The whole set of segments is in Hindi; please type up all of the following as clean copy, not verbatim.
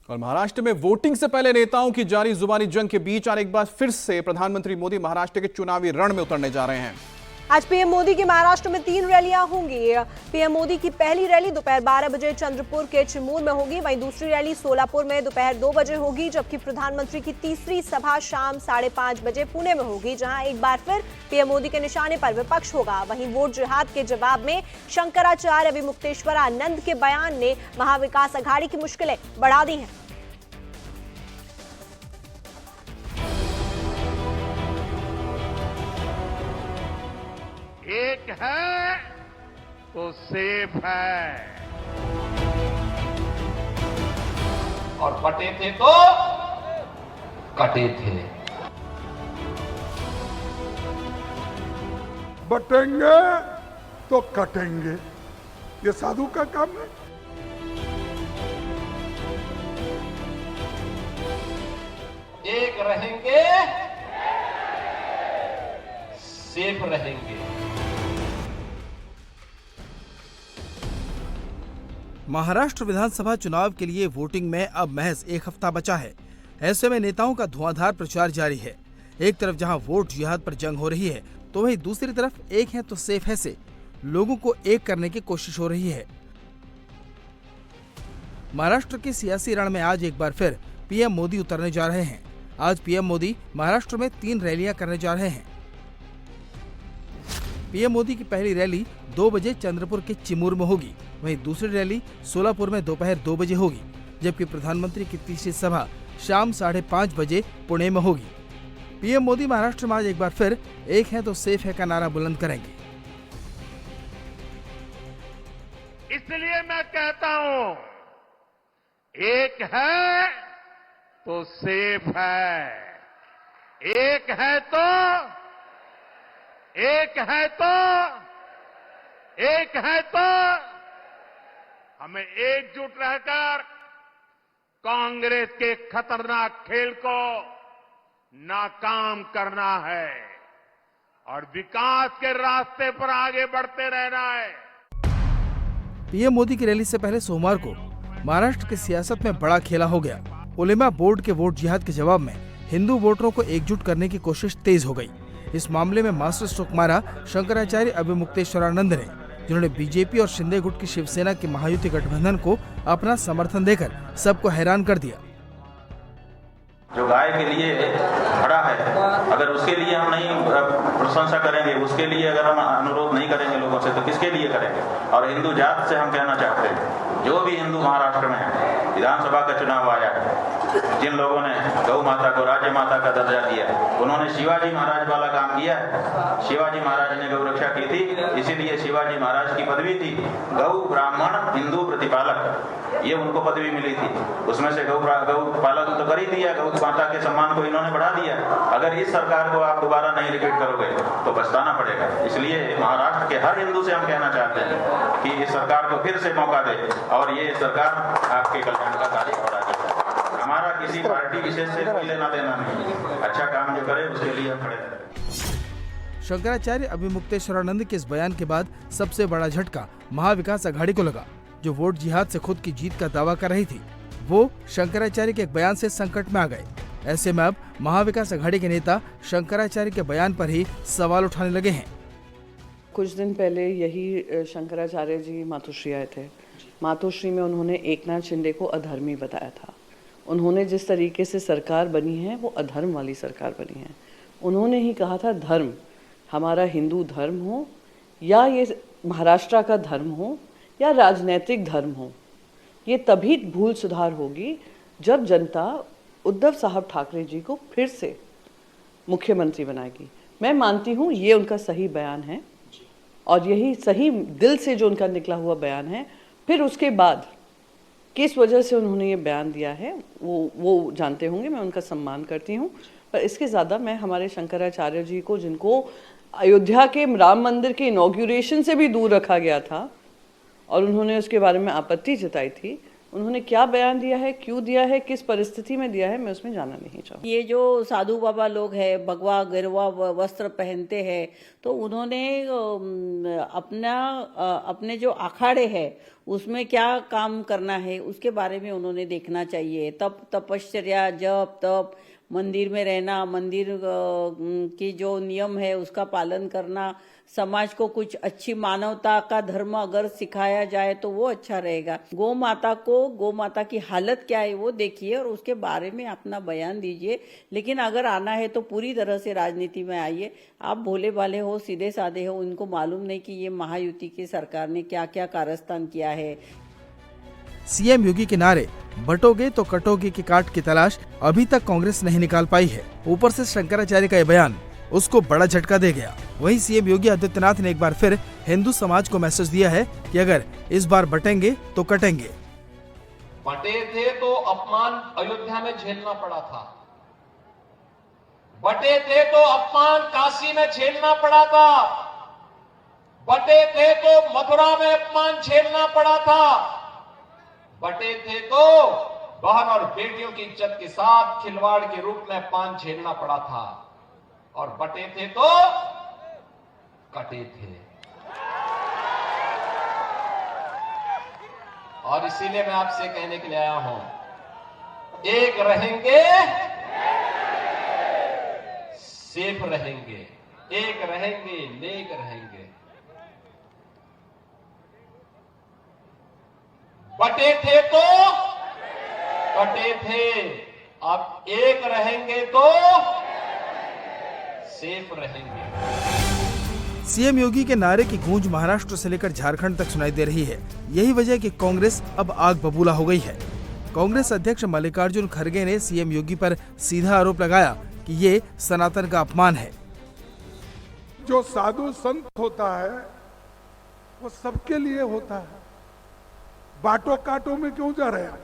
और महाराष्ट्र में वोटिंग से पहले नेताओं की जारी जुबानी जंग के बीच आज एक बार फिर से प्रधानमंत्री मोदी महाराष्ट्र के चुनावी रण में उतरने जा रहे हैं। आज पीएम मोदी की महाराष्ट्र में 3 रैलियां होंगी। पीएम मोदी की पहली रैली दोपहर 12 बजे चंद्रपुर के चिमूर में होगी। वहीं दूसरी रैली सोलापुर में दोपहर 2 बजे होगी, जबकि प्रधानमंत्री की तीसरी सभा शाम 5:30 बजे पुणे में होगी, जहां एक बार फिर पीएम मोदी के निशाने पर विपक्ष होगा। वहीं वोट जिहाद के जवाब में शंकराचार्य अभिमुक्तेश्वरानंद के बयान ने महाविकास अघाड़ी की मुश्किलें बढ़ा दी हैं। एक है तो सेफ है और बटे थे तो कटे थे। बटेंगे तो कटेंगे, ये साधु का काम है। एक रहेंगे, सेफ रहेंगे। महाराष्ट्र विधानसभा चुनाव के लिए वोटिंग में अब महज एक हफ्ता बचा है। ऐसे में नेताओं का धुआंधार प्रचार जारी है। एक तरफ जहां वोट जिहाद पर जंग हो रही है, तो वहीं दूसरी तरफ एक है तो सेफ है से लोगों को एक करने की कोशिश हो रही है। महाराष्ट्र के सियासी रण में आज एक बार फिर पीएम मोदी उतरने जा रहे हैं। आज पीएम मोदी महाराष्ट्र में 3 रैलियां करने जा रहे हैं। पीएम मोदी की पहली रैली 2 बजे चंद्रपुर के चिमूर में होगी। वहीं दूसरी रैली सोलापुर में दोपहर 2 बजे होगी, जबकि प्रधानमंत्री की तीसरी सभा शाम 5:30 बजे पुणे में होगी। पीएम मोदी महाराष्ट्र में आज एक बार फिर एक है तो सेफ है का नारा बुलंद करेंगे। इसलिए मैं कहता हूं, एक है तो सेफ है, एक है तो हमें एकजुट रहकर कांग्रेस के खतरनाक खेल को नाकाम करना है और विकास के रास्ते पर आगे बढ़ते रहना है। पीएम मोदी की रैली से पहले सोमवार को महाराष्ट्र की सियासत में बड़ा खेला हो गया। उलेमा बोर्ड के वोट जिहाद के जवाब में हिंदू वोटरों को एकजुट करने की कोशिश तेज हो गई। इस मामले में मास्टर स्ट्रोक मारा शंकराचार्य अभिमुक्तेश्वरानंद ने, जिन्होंने बीजेपी और शिंदे गुट की शिवसेना के महायुति गठबंधन को अपना समर्थन देकर सबको हैरान कर दिया। जो गाय के लिए खड़ा है, अगर उसके लिए हम नहीं प्रशंसा करेंगे, उसके लिए अगर हम अनुरोध नहीं करेंगे लोगों से, तो किसके लिए करेंगे। और हिंदू जात से हम कहना चाहते हैं, जो भी हिंदू महाराष्ट्र में है, विधानसभा का चुनाव आया है, जिन लोगों ने गौ माता को राज्य माता का दर्जा दिया, उन्होंने शिवाजी महाराज वाला काम किया है। शिवाजी महाराज ने गौ रक्षा की थी, इसीलिए शिवाजी महाराज की पदवी थी गौ ब्राह्मण हिंदू प्रतिपालक, ये उनको पदवी मिली थी। उसमें से गौ पालन तो कर ही दिया, गौ माता के सम्मान को इन्होंने बढ़ा दिया। अगर इस सरकार को आप दोबारा नहीं रिपीट करोगे तो पछताना पड़ेगा। इसलिए महाराष्ट्र के हर हिंदू से हम कहना चाहते हैं कि इस सरकार को फिर से मौका दे और ये सरकार आपके कल्याण का कार्य और आगे बढ़े। हमारा किसी पार्टी विशेष से कोई लेना देना नहीं, अच्छा काम जो करे उसके लिए हम खड़े रहें। शंकराचार्य अभिमुक्तेश्वरानंद के इस बयान के बाद सबसे बड़ा झटका महाविकास अघाड़ी को लगा, जो वोट जिहाद से खुद की जीत का दावा कर रही थी। वो शंकराचार्य के एक बयान से संकट में आ गए। ऐसे में अब महाविकास अघाड़ी के नेता शंकराचार्य के बयान पर ही सवाल उठाने लगे हैं। कुछ दिन पहले यही शंकराचार्य जी मातोश्री आए थे। मातोश्री में उन्होंने एकनाथ शिंदे को अधर्मी बताया था। उन्होंने जिस तरीके से सरकार बनी है वो अधर्म वाली सरकार बनी है। उन्होंने ही कहा था धर्म, हमारा हिंदू धर्म हो या ये महाराष्ट्र का धर्म हो या राजनीतिक धर्म हो, ये तभी भूल सुधार होगी जब जनता उद्धव साहब ठाकरे जी को फिर से मुख्यमंत्री बनाएगी। मैं मानती हूँ ये उनका सही बयान है और यही सही दिल से जो उनका निकला हुआ बयान है। फिर उसके बाद किस वजह से उन्होंने ये बयान दिया है वो जानते होंगे, मैं उनका सम्मान करती हूँ। पर इसके ज़्यादा मैं हमारे शंकराचार्य जी को, जिनको अयोध्या के राम मंदिर के इनॉग्रेशन से भी दूर रखा गया था और उन्होंने उसके बारे में आपत्ति जताई थी, उन्होंने क्या बयान दिया है, क्यों दिया है, किस परिस्थिति में दिया है, मैं उसमें जाना नहीं चाहूँगी। ये जो साधु बाबा लोग हैं, भगवा गिरवा वस्त्र पहनते हैं, तो उन्होंने अपने जो अखाड़े हैं उसमें क्या काम करना है उसके बारे में उन्होंने देखना चाहिए। तपश्चर्या, जप तप, मंदिर में रहना, मंदिर की जो नियम है उसका पालन करना, समाज को कुछ अच्छी मानवता का धर्म अगर सिखाया जाए तो वो अच्छा रहेगा। गौ माता की हालत क्या है वो देखिए और उसके बारे में अपना बयान दीजिए। लेकिन अगर आना है तो पूरी तरह से राजनीति में आइए। आप भोले भाले हो, सीधे साधे हो, उनको मालूम नहीं कि ये महायुति की सरकार ने क्या क्या कारस्तान किया है। सीएम योगी के नारे बटोगे तो कटोगे की काट की तलाश अभी तक कांग्रेस नहीं निकाल पाई है। ऊपर से शंकराचार्य का ये बयान उसको बड़ा झटका दे गया। वहीं सीएम योगी आदित्यनाथ ने एक बार फिर हिंदू समाज को मैसेज दिया है कि अगर इस बार बटेंगे तो कटेंगे। बटे थे तो अपमान अयोध्या में झेलना पड़ा था, बटे थे तो अपमान काशी में झेलना पड़ा था, बटे थे तो मथुरा में अपमान झेलना पड़ा था, बटे थे तो बहन और बेटियों की इज्जत के साथ खिलवाड़ के रूप में अपमान झेलना पड़ा था, और बटे थे तो कटे थे। और इसीलिए मैं आपसे कहने के लिए आया हूं, एक रहेंगे सेफ रहेंगे, एक रहेंगे नेक रहेंगे। बटे थे तो कटे थे, अब एक रहेंगे तो सेफ रहेंगे। सीएम योगी के नारे की गूंज महाराष्ट्र से लेकर झारखंड तक सुनाई दे रही है। यही वजह है कि कांग्रेस अब आग बबूला हो गई है। कांग्रेस अध्यक्ष मल्लिकार्जुन खड़गे ने सीएम योगी पर सीधा आरोप लगाया कि ये सनातन का अपमान है। जो साधु संत होता है वो सबके लिए होता है, बाटो काटो में क्यों जा रहे हैं?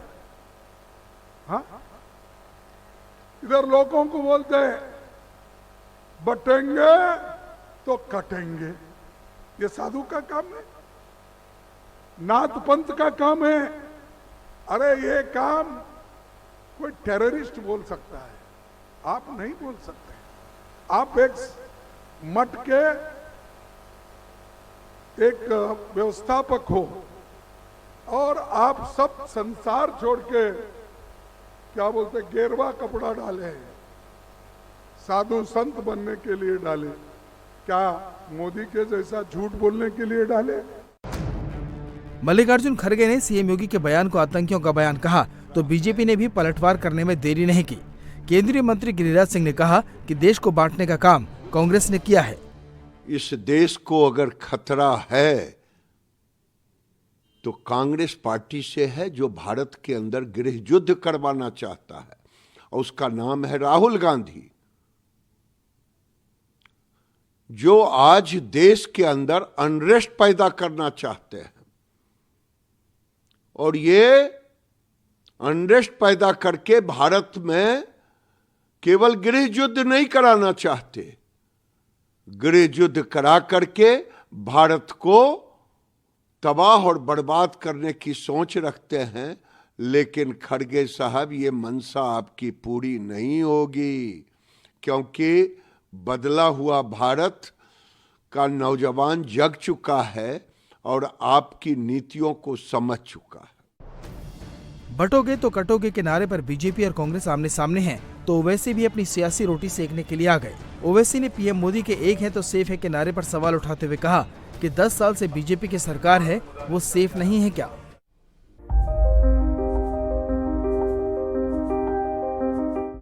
हाँ, इधर लोगों को बोलते हैं बटेंगे तो कटेंगे। ये साधु का काम है, नाथ पंथ का काम है। अरे ये काम कोई टेररिस्ट बोल सकता है, आप नहीं बोल सकते। आप एक मठ के एक व्यवस्थापक हो और आप सब संसार छोड़ के क्या बोलते गेरवा कपड़ा डाले, साधु संत बनने के लिए डाले, क्या मोदी के जैसा झूठ बोलने के लिए डाले? मल्लिकार्जुन खड़गे ने सीएम योगी के बयान को आतंकियों का बयान कहा तो बीजेपी ने भी पलटवार करने में देरी नहीं की। केंद्रीय मंत्री गिरिराज सिंह ने कहा कि देश को बांटने का काम कांग्रेस ने किया है। इस देश को अगर खतरा है तो कांग्रेस पार्टी से है, जो भारत के अंदर गृह युद्ध करवाना चाहता है, और उसका नाम है राहुल गांधी, जो आज देश के अंदर अनरेस्ट पैदा करना चाहते हैं। और ये अनरेस्ट पैदा करके भारत में केवल गृह युद्ध नहीं कराना चाहते, गृह युद्ध करा करके भारत को तबाह और बर्बाद करने की सोच रखते हैं। लेकिन खड़गे साहब, ये मंशा आपकी पूरी नहीं होगी, क्योंकि बदला हुआ भारत का नौजवान जग चुका है और आपकी नीतियों को समझ चुका है। बटोगे तो कटोगे के नारे पर बीजेपी और कांग्रेस आमने सामने हैं, तो ओवैसी भी अपनी सियासी रोटी सेकने के लिए आ गए। ओवैसी ने पीएम मोदी के एक है तो सेफ है के नारे पर सवाल उठाते हुए कहा कि 10 साल से बीजेपी की सरकार है, वो सेफ नहीं है क्या?